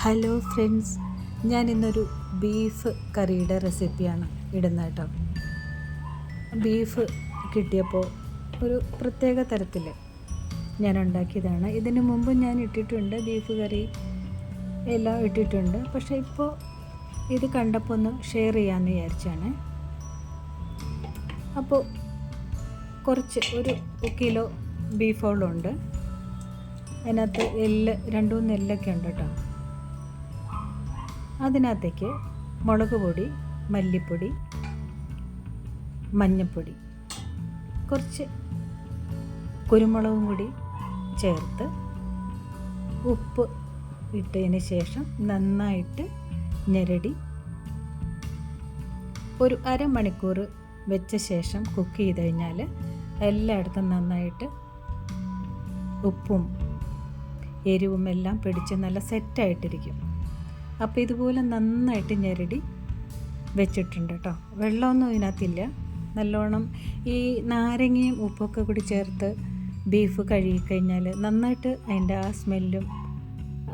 Hello friends, ഞാൻ ഇന്നൊരു beef കറിയുടെ റെസിപ്പിയാണ് ഇടുന്നത് കേട്ടോ. ബീഫ് കിട്ടിയപ്പോൾ ഒരു പ്രത്യേക തരത്തിൽ ഞാൻ ഉണ്ടാക്കിയതാണ്. ഇതിനു മുമ്പ് ഞാൻ ഇട്ടിട്ടുണ്ട്, ബീഫ് കറി എല്ലാം ഇട്ടിട്ടുണ്ട്. പക്ഷേ ഇപ്പോൾ ഇത് കണ്ടപ്പോൾ ഒന്ന് ഷെയർ ചെയ്യാമെന്ന് വിചാരിച്ചാണ്. അപ്പോൾ കുറച്ച് ഒരു കിലോ ബീഫോളുണ്ട്. അതിനകത്ത് രണ്ട് മൂന്ന് എല്ലൊക്കെ ഉണ്ട് കേട്ടോ. അതിനകത്തേക്ക് മുളക് പൊടി, മല്ലിപ്പൊടി, മഞ്ഞൾപ്പൊടി, കുറച്ച് കുരുമുളകും കൂടി ചേർത്ത് ഉപ്പ് ഇട്ടതിന് ശേഷം നന്നായിട്ട് ഞെരടി ഒരു അരമണിക്കൂർ വെച്ച ശേഷം കുക്ക് ചെയ്ത് കഴിഞ്ഞാൽ എല്ലായിടത്തും നന്നായിട്ട് ഉപ്പും എരിവും എല്ലാം പിടിച്ച് നല്ല സെറ്റായിട്ടിരിക്കും. അപ്പോൾ ഇതുപോലെ നന്നായിട്ട് ഞെരടി വെച്ചിട്ടുണ്ട് കേട്ടോ. വെള്ളമൊന്നും ഇതിനകത്തില്ല. നല്ലോണം ഈ നാരങ്ങയും ഉപ്പൊക്കെ കൂടി ചേർത്ത് ബീഫ് കഴുകിക്കഴിഞ്ഞാൽ നന്നായിട്ട് അതിൻ്റെ ആ സ്മെല്ലും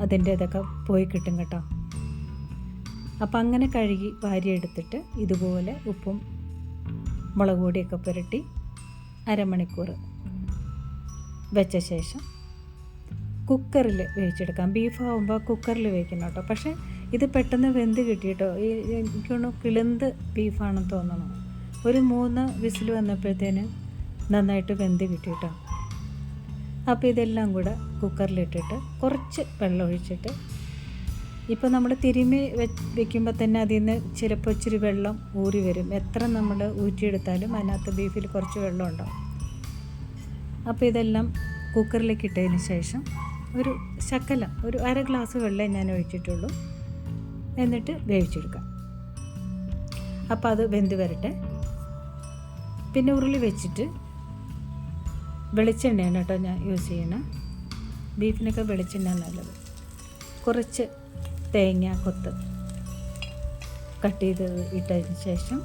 അതിൻ്റെ ഇതൊക്കെ പോയി കിട്ടും കേട്ടോ. അപ്പം അങ്ങനെ കഴുകി വാരിയെടുത്തിട്ട് ഇതുപോലെ ഉപ്പും മുളക് പൊടിയൊക്കെ പുരട്ടി അരമണിക്കൂർ വെച്ച ശേഷം കുക്കറിൽ വേവിച്ചെടുക്കാം. ബീഫാവുമ്പോൾ കുക്കറിൽ വേവിക്കണം കേട്ടോ. പക്ഷേ ഇത് പെട്ടെന്ന് വെന്ത് കിട്ടിയിട്ടോ. എനിക്കൊന്ന് കിളുന്ത് ബീഫാണെന്ന് തോന്നണം. ഒരു 3 വിസിൽ വന്നപ്പോഴത്തേന് നന്നായിട്ട് വെന്ത് കിട്ടിയിട്ടോ. അപ്പോൾ ഇതെല്ലാം കൂടെ കുക്കറിലിട്ടിട്ട് കുറച്ച് വെള്ളം ഒഴിച്ചിട്ട്, ഇപ്പോൾ നമ്മൾ തിരുമ്മി വെക്കുമ്പോൾ തന്നെ അതിൽ നിന്ന് ചിലപ്പോൾ ഇച്ചിരി വെള്ളം ഊറി വരും. എത്ര നമ്മൾ ഊറ്റിയെടുത്താലും അതിനകത്ത് ബീഫിൽ കുറച്ച് വെള്ളം ഉണ്ടാവും. അപ്പോൾ ഇതെല്ലാം കുക്കറിലേക്ക് ഇട്ടതിന് ശേഷം ഒരു ശകലം ഒരു 1/2 ഗ്ലാസ് വെള്ളം ഞാൻ ഒഴിച്ചിട്ടുള്ളൂ. എന്നിട്ട് വേവിച്ചെടുക്കാം. അപ്പോൾ അത് വെന്ത് വരട്ടെ. പിന്നെ ഉരുളി വെച്ചിട്ട് വെളിച്ചെണ്ണയാണ് കേട്ടോ ഞാൻ യൂസ് ചെയ്യണം. ബീഫിനൊക്കെ വെളിച്ചെണ്ണ നല്ലത്. കുറച്ച് തേങ്ങ കൊത്ത് കട്ട് ചെയ്ത് ഇട്ടതിന് ശേഷം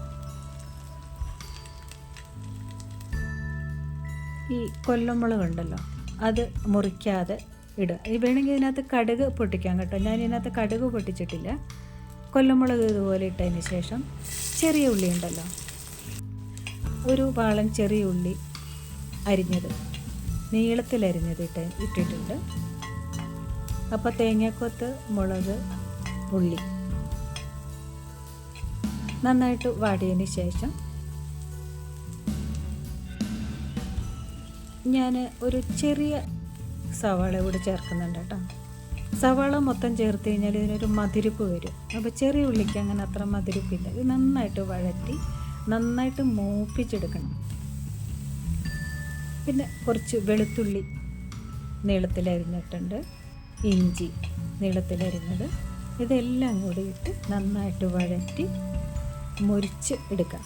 ഈ കൊല്ലമുളക് ഉണ്ടല്ലോ, അത് മുറിക്കാതെ ഇടുക. ഈ വേണമെങ്കിൽ ഇതിനകത്ത് കടുക് പൊട്ടിക്കാം കേട്ടോ. ഞാൻ ഇതിനകത്ത് കടുക് പൊട്ടിച്ചിട്ടില്ല. കൊല്ലമുളക് ഇതുപോലെ ഇട്ടതിന് ശേഷം ചെറിയ ഉള്ളി ഉണ്ടല്ലോ, ഒരു വാളൻ ചെറിയ ഉള്ളി അരിഞ്ഞത്, നീളത്തിലരിഞ്ഞത് ഇട്ടിട്ടുണ്ട്. അപ്പോൾ തേങ്ങാക്കൊത്ത്, മുളക്, ഉള്ളി നന്നായിട്ട് വാടിയതിന് ശേഷം ഞാൻ ഒരു ചെറിയ സവാള കൂടി ചേർക്കുന്നുണ്ട് കേട്ടോ. സവാള മൊത്തം ചേർത്ത് കഴിഞ്ഞാൽ ഇതിനൊരു മധുരിപ്പ് വരും. അപ്പോൾ ചെറിയ ഉള്ളിക്ക് അങ്ങനെ അത്ര മധുരിപ്പില്ല. ഇത് നന്നായിട്ട് വഴറ്റി നന്നായിട്ട് മൂപ്പിച്ചെടുക്കണം. പിന്നെ കുറച്ച് വെളുത്തുള്ളി നീളത്തിലരിഞ്ഞിട്ടുണ്ട്, ഇഞ്ചി നീളത്തിലരിഞ്ഞത്, ഇതെല്ലാം കൂടി ഇട്ട് നന്നായിട്ട് വഴറ്റി മുരിച്ച് എടുക്കാം.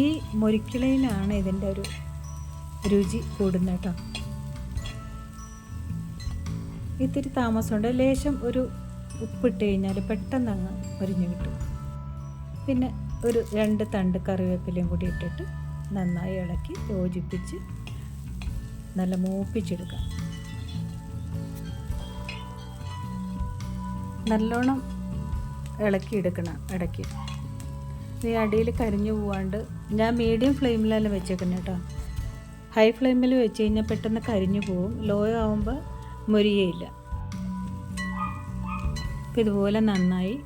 ഈ മുരിക്കിളയിലാണ് ഇതിൻ്റെ ഒരു രുചി കൂടുന്ന കേട്ടോ. ഇത്തിരി താമസമുണ്ട്. ലേശം ഒരു ഉപ്പിട്ട് കഴിഞ്ഞാൽ പെട്ടെന്ന് അങ്ങ് മുരിഞ്ഞ് കിട്ടും. പിന്നെ ഒരു 2 തണ്ട് കറിവേപ്പിലയും കൂടി ഇട്ടിട്ട് നന്നായി ഇളക്കി യോജിപ്പിച്ച് നല്ല മൂപ്പിച്ചെടുക്കാം. നല്ലോണം ഇളക്കിയെടുക്കണം ഇടയ്ക്ക്. ഈ അടിയിൽ കരിഞ്ഞു പോവാണ്ട് ഞാൻ മീഡിയം ഫ്ലെയിമിലാണ് വെച്ചേക്കുന്നത് കേട്ടോ. ഹൈ ഫ്ലെയിമിൽ വെച്ച് കഴിഞ്ഞാൽ പെട്ടെന്ന് കരിഞ്ഞു പോവും. ലോ ആവുമ്പോൾ മുരിയയില്ല. അപ്പം ഇതുപോലെ നന്നായി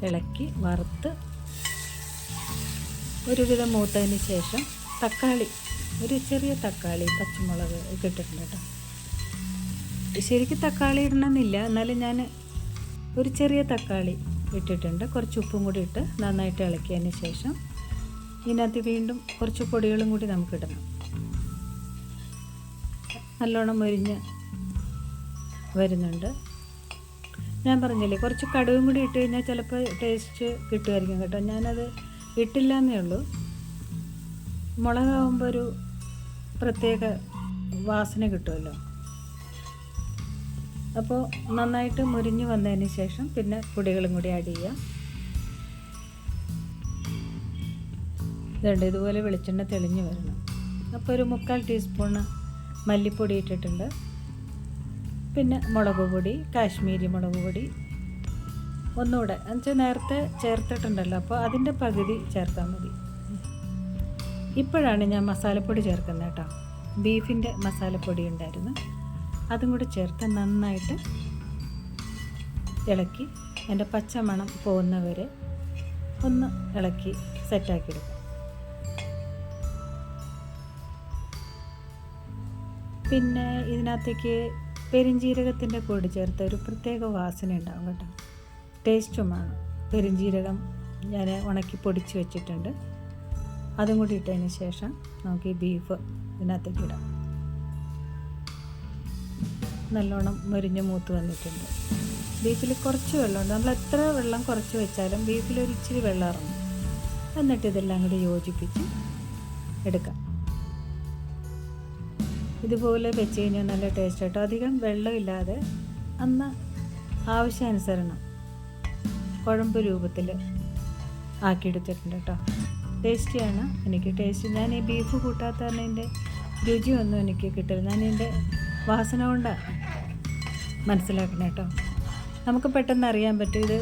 ഇളക്കി വറുത്ത് ഒരുവിധം മൂത്തതിന് ശേഷം തക്കാളി, ഒരു ചെറിയ തക്കാളി, പച്ചമുളക് ഒക്കെ ഇട്ടിട്ടുണ്ട് കേട്ടോ. ശരിക്കും തക്കാളി ഇടണമെന്നില്ല, എന്നാലും ഞാൻ ഒരു ചെറിയ തക്കാളി ഇട്ടിട്ടുണ്ട്. കുറച്ച് ഉപ്പും കൂടി ഇട്ട് നന്നായിട്ട് ഇളക്കിയതിന് ശേഷം ഇതിനകത്ത് വീണ്ടും കുറച്ച് പൊടികളും കൂടി നമുക്കിടണം. നല്ലോണം മുരിഞ്ഞ് വരുന്നുണ്ട്. ഞാൻ പറഞ്ഞില്ലേ, കുറച്ച് കടുകും കൂടി ഇട്ട് കഴിഞ്ഞാൽ ചിലപ്പോൾ ടേസ്റ്റ് കിട്ടുമായിരിക്കും കേട്ടോ. ഞാനത് ഇട്ടില്ല എന്നേ ഉള്ളൂ. മുളകാവുമ്പോൾ ഒരു പ്രത്യേക വാസന കിട്ടുമല്ലോ. അപ്പോൾ നന്നായിട്ട് മുരിഞ്ഞ് വന്നതിന് ശേഷം പിന്നെ പൊടികളും കൂടി ആഡ് ചെയ്യാം. ഇതുണ്ട്, ഇതുപോലെ വെളിച്ചെണ്ണ തെളിഞ്ഞ് വരണം. അപ്പോൾ ഒരു 3/4 ടീസ്പൂണ് മല്ലിപ്പൊടി ഇട്ടിട്ടുണ്ട്. പിന്നെ മുളക് പൊടി, കാശ്മീരി മുളക് പൊടി ഒന്നുകൂടെ എന്നുവെച്ചാൽ നേരത്തെ ചേർത്തിട്ടുണ്ടല്ലോ, അപ്പോൾ അതിൻ്റെ പകുതി ചേർത്താൽ മതി. ഇപ്പോഴാണ് ഞാൻ മസാലപ്പൊടി ചേർക്കുന്നത് കേട്ടോ. ബീഫിൻ്റെ മസാലപ്പൊടി ഉണ്ടായിരുന്നു, അതും കൂടി ചേർത്ത് നന്നായിട്ട് ഇളക്കി അതിൻ്റെ പച്ചമണം പോകുന്നവരെ ഒന്ന് ഇളക്കി സെറ്റാക്കിയെടുക്കാം. പിന്നെ ഇതിനകത്തേക്ക് പെരുംജീരകത്തിൻ്റെ പൊടി ചേർത്ത് ഒരു പ്രത്യേക വാസന ഉണ്ടാകും കേട്ടോ, ടേസ്റ്റുമാണ്. പെരുംജീരകം ഞാൻ ഉണക്കി പൊടിച്ച് വെച്ചിട്ടുണ്ട്, അതും കൂടി ഇട്ടതിന് ശേഷം നമുക്ക് ഈ ബീഫ് ഇതിനകത്തേക്ക് ഇടാം. നല്ലോണം മുരിഞ്ഞ് മൂത്ത് വന്നിട്ടുണ്ട്. ബീഫിൽ കുറച്ച് വെള്ളമുണ്ട്, നമ്മൾ എത്ര വെള്ളം കുറച്ച് വെച്ചാലും ബീഫിലൊരു ഇച്ചിരി വെള്ളം ഇറങ്ങും. എന്നിട്ട് ഇതെല്ലാം കൂടി യോജിപ്പിച്ച് എടുക്കാം. ഇതുപോലെ വെച്ച് കഴിഞ്ഞാൽ നല്ല ടേസ്റ്റ് കേട്ടോ. അധികം വെള്ളമില്ലാതെ അന്ന് ആവശ്യാനുസരണം കുഴമ്പ് രൂപത്തിൽ ആക്കിയെടുത്തിട്ടുണ്ട് കേട്ടോ. ടേസ്റ്റിയാണ്. എനിക്ക് ടേസ്റ്റ്, ഞാൻ ഈ ബീഫ് കൂട്ടാത്ത തന്നെ ഇതിൻ്റെ രുചിയൊന്നും എനിക്ക് കിട്ടില്ല. ഞാൻ ഇതിൻ്റെ വാസന കൊണ്ടാണ് മനസ്സിലാക്കണം കേട്ടോ. നമുക്ക് പെട്ടെന്ന് അറിയാൻ പറ്റും, ഇത്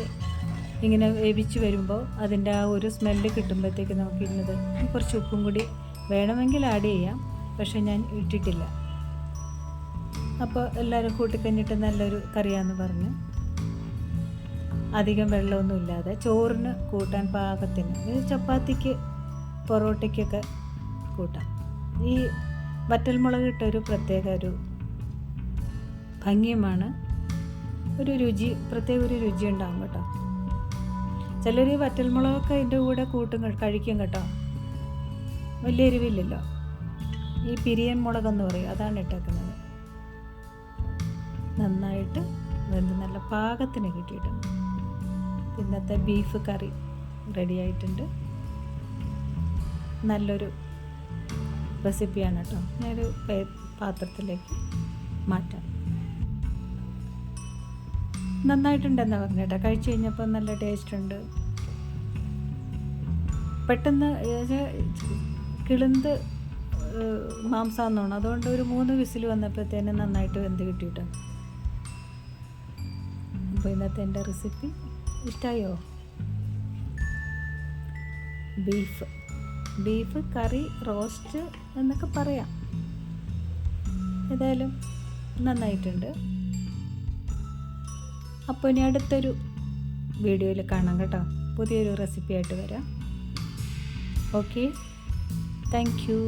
ഇങ്ങനെ വേവിച്ച് വരുമ്പോൾ അതിൻ്റെ ആ ഒരു സ്മെല്ല് കിട്ടുമ്പോഴത്തേക്ക് നമുക്ക് ഇന്നത് കുറച്ച് ഉപ്പും കൂടി വേണമെങ്കിൽ ആഡ് ചെയ്യാം, പക്ഷേ ഞാൻ ഇട്ടിട്ടില്ല. അപ്പോൾ എല്ലാവരും കൂട്ടിക്കഴിഞ്ഞിട്ട് നല്ലൊരു കറിയാന്ന് പറഞ്ഞ് അധികം വെള്ളമൊന്നും ഇല്ലാതെ ചോറിന് കൂട്ടാൻ പാകത്തിന്, ഇത് ചപ്പാത്തിക്ക് പൊറോട്ടയ്ക്കൊക്കെ കൂട്ടാം. ഈ വറ്റൽമുളക് ഇട്ടൊരു പ്രത്യേക ഒരു ഭംഗിയുമാണ്, ഒരു രുചി, പ്രത്യേക ഒരു രുചി ഉണ്ടാകും കേട്ടോ. ചിലർ ഈ വറ്റൽമുളകൊക്കെ അതിൻ്റെ കൂടെ കഴിക്കും കേട്ടോ. വലിയ എരിവില്ലല്ലോ. ഈ പിരിയൻ മുളകെന്ന് പറയും, അതാണ് ഇട്ടേക്കുന്നത്. നന്നായിട്ട് വെന്ത് നല്ല പാകത്തിന് കിട്ടിയിട്ടുണ്ട്. ഇന്നത്തെ ബീഫ് കറി റെഡി ആയിട്ടുണ്ട്. നല്ലൊരു റെസിപ്പിയാണ് കേട്ടോ. ഞാനൊരു പാത്രത്തിലേക്ക് മാറ്റാം. നന്നായിട്ടുണ്ടെന്നാ പറഞ്ഞേട്ടാ. കഴിച്ചു കഴിഞ്ഞപ്പോൾ നല്ല ടേസ്റ്റ് ഉണ്ട്. പെട്ടെന്ന് കിളുന്ത് മാംസമെന്നാണ്, അതുകൊണ്ട് ഒരു 3 വിസിൽ വന്നപ്പോഴത്തേനും നന്നായിട്ട് വെന്ത് കിട്ടിയിട്ടോ. അപ്പോൾ ഇന്നത്തെ എൻ്റെ റെസിപ്പി ഇഷ്ടമായോ? ബീഫ് കറി, റോസ്റ്റ് എന്നൊക്കെ പറയാം. ഏതായാലും നന്നായിട്ടുണ്ട്. അപ്പോൾ ഇനി അടുത്തൊരു വീഡിയോയിൽ കാണാം കേട്ടോ. പുതിയൊരു റെസിപ്പി ആയിട്ട് വരാം. Okay, thank you.